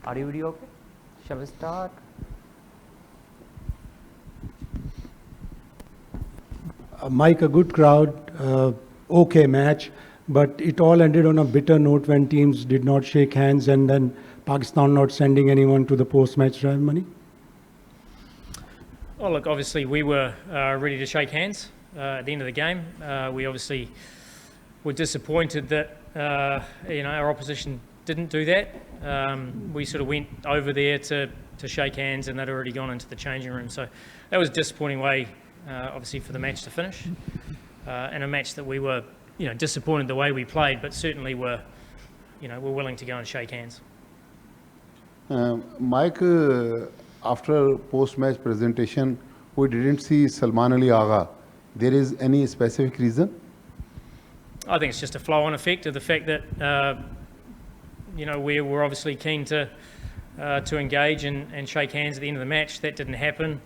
Audio video okay? Shall we start? Mike, a good crowd, okay match, but it all ended on a bitter note when teams did not shake hands and then Pakistan not sending anyone to the post-match ceremony. Oh, look, obviously we were ready to shake hands at the end of the game. We obviously were disappointed that our opposition didn't do that. We sort of went over there to shake hands, and they'd already gone into the changing room. So that was a disappointing way, obviously, for the match to finish, and a match that we were, disappointed the way we played, but certainly were willing to go and shake hands. Mike, after post-match presentation, we didn't see Salman Ali Agha. There is any specific reason? I think it's just a flow-on effect of the fact that we were obviously keen to engage and shake hands at the end of the match. That didn't happen.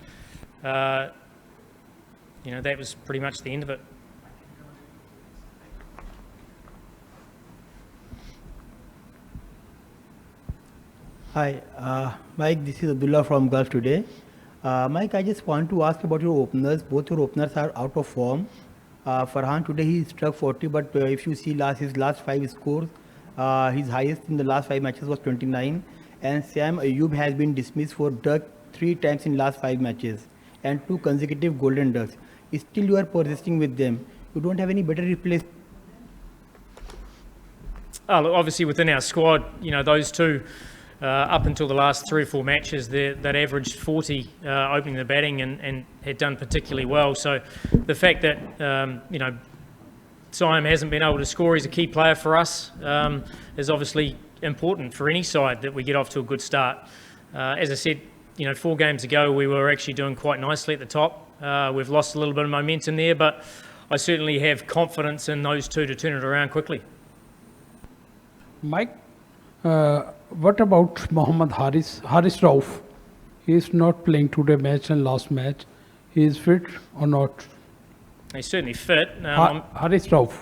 That was pretty much the end of it. Hi, Mike, this is Abdullah from Gulf Today. Mike, I just want to ask about your openers. Both your openers are out of form. Farhan today he struck 40, but if you see his last 5 scores, his highest in the last 5 matches was 29. And Sam Ayub has been dismissed for duck 3 times in last 5 matches and 2 consecutive golden ducks. Still you are persisting with them. You don't have any better replacement. Look, obviously within our squad, those two, up until the last 3 or 4 matches, that averaged 40 opening the batting and had done particularly well. So the fact that, Siam hasn't been able to score, he's a key player for us, is obviously important for any side that we get off to a good start. As I said, 4 games ago, we were actually doing quite nicely at the top. We've lost a little bit of momentum there, but I certainly have confidence in those two to turn it around quickly. Mike, what about Mohammad Haris Rauf? He is not playing today match and last match. He is fit or not? He's certainly fit. Haris Rauf.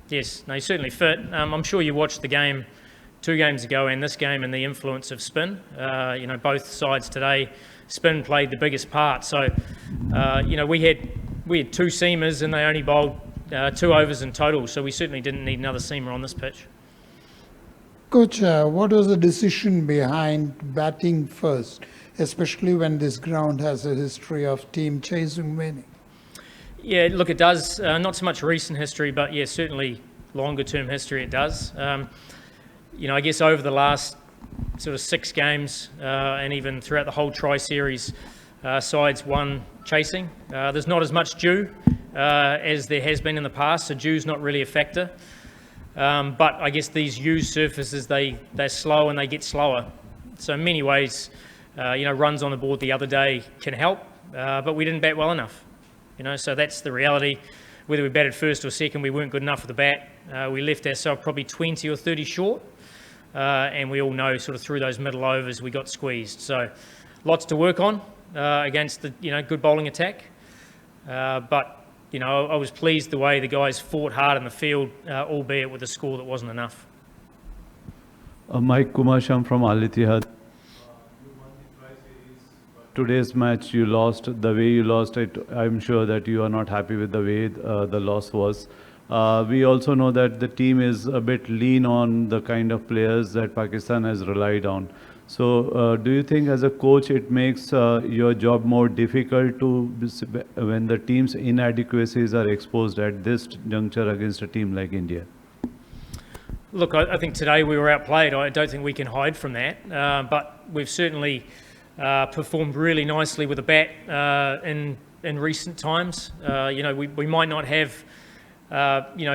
Yes, he's certainly fit. I'm sure you watched the game 2 games ago and this game and the influence of spin. Both sides today, spin played the biggest part. So, we had 2 seamers and they only bowled 2 overs in total. So we certainly didn't need another seamer on this pitch. Coach, what was the decision behind batting first, especially when this ground has a history of team chasing winning? Yeah, look, it does. Not so much recent history, but yeah, certainly longer term history it does. I guess over the last sort of 6 games and even throughout the whole tri-series, sides won chasing. There's not as much dew as there has been in the past, so dew's not really a factor. But I guess these used surfaces, they're slow and they get slower. So in many ways, runs on the board the other day can help, but we didn't bat well enough. So that's the reality. Whether we batted first or second, we weren't good enough with the bat. We left ourselves probably 20 or 30 short, and we all know sort of through those middle overs we got squeezed. So lots to work on against the good bowling attack, but I was pleased the way the guys fought hard in the field, albeit with a score that wasn't enough. Mike Kumasham from Al Ittihad. Today's match you lost. The way you lost it, I'm sure that you are not happy with the way the loss was. We also know that the team is a bit lean on the kind of players that Pakistan has relied on. So do you think as a coach it makes your job more difficult when the team's inadequacies are exposed at this juncture against a team like India? Look, I think today we were outplayed. I don't think we can hide from that. But we've certainly performed really nicely with the bat in recent times. We might not have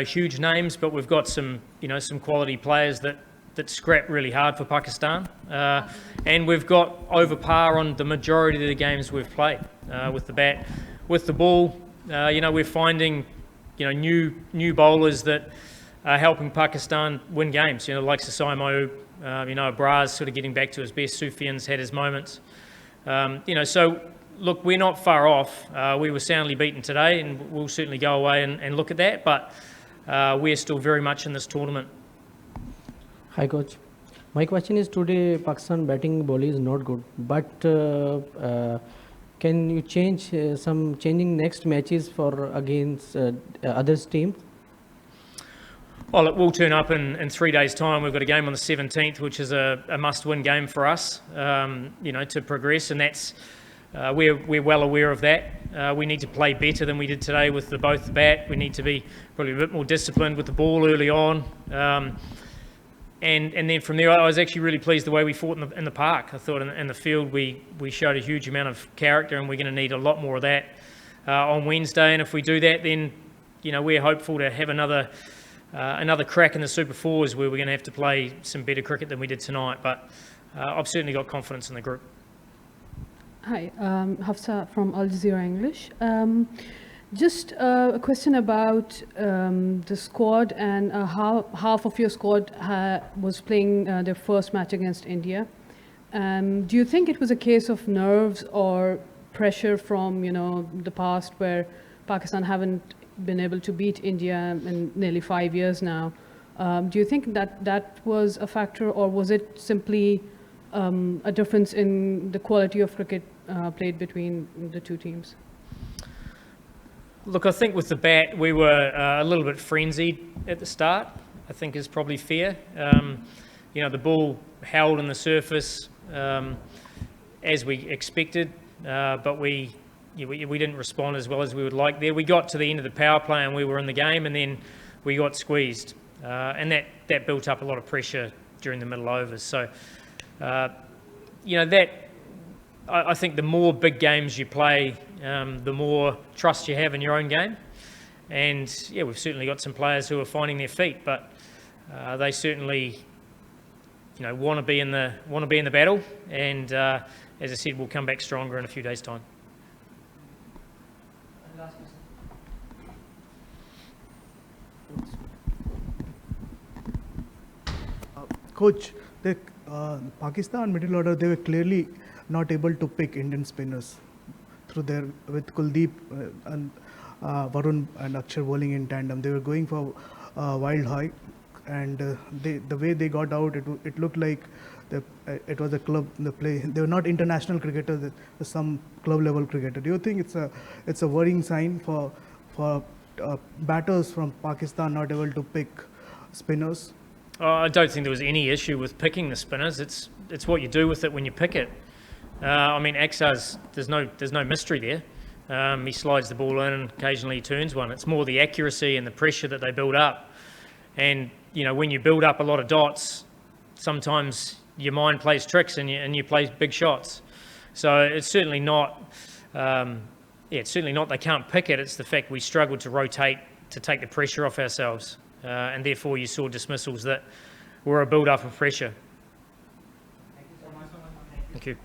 huge names, but we've got some quality players that scrap really hard for Pakistan, and we've got over par on the majority of the games we've played with the bat. With the ball, we're finding new bowlers that are helping Pakistan win games. Like Sasaimo, Abraz sort of getting back to his best. Sufyan's had his moments. So look, we're not far off. We were soundly beaten today, and we'll certainly go away and look at that. But we're still very much in this tournament. Hi, Coach. My question is today Pakistan batting bowling is not good, but can you change changing next matches for against others teams? Well, it will turn up in 3 days' time. We've got a game on the 17th, which is a must-win game for us, to progress, and that's we're well aware of that. We need to play better than we did today with both the bat. We need to be probably a bit more disciplined with the ball early on. And then from there, I was actually really pleased the way we fought in the park. I thought in the field we showed a huge amount of character, and we're going to need a lot more of that on Wednesday. And if we do that, then we're hopeful to have another crack in the Super Fours where we're going to have to play some better cricket than we did tonight. But I've certainly got confidence in the group. Hi, Hafsa from Al Jazeera English. Just a question about the squad and how half of your squad was playing their first match against India. Do you think it was a case of nerves or pressure from the past where Pakistan haven't been able to beat India in nearly 5 years now? Do you think that was a factor, or was it simply a difference in the quality of cricket played between the two teams? Look, I think with the bat, we were a little bit frenzied at the start, I think is probably fair. The ball held on the surface as we expected, but we didn't respond as well as we would like there. We got to the end of the power play and we were in the game, and then we got squeezed. And that built up a lot of pressure during the middle overs. So, I think the more big games you play, the more trust you have in your own game. And we've certainly got some players who are finding their feet, but they certainly, want to be in the battle. And as I said, we'll come back stronger in a few days' time. Coach, Pakistan middle order, they were clearly not able to pick Indian spinners with Kuldeep and Varun and Akshar bowling in tandem. They were going for wild high, and the way they got out, it looked like it was a club play. They were not international cricketers, some club level cricketer. Do you think it's a worrying sign for batters from Pakistan not able to pick spinners? I don't think there was any issue with picking the spinners. It's what you do with it when you pick it. Axar's, there's no mystery there. He slides the ball in and occasionally he turns one. It's more the accuracy and the pressure that they build up. And, when you build up a lot of dots, sometimes your mind plays tricks and you play big shots. So it's certainly not, they can't pick it. It's the fact we struggled to rotate to take the pressure off ourselves. And therefore you saw dismissals that were a build-up of pressure. Thank you.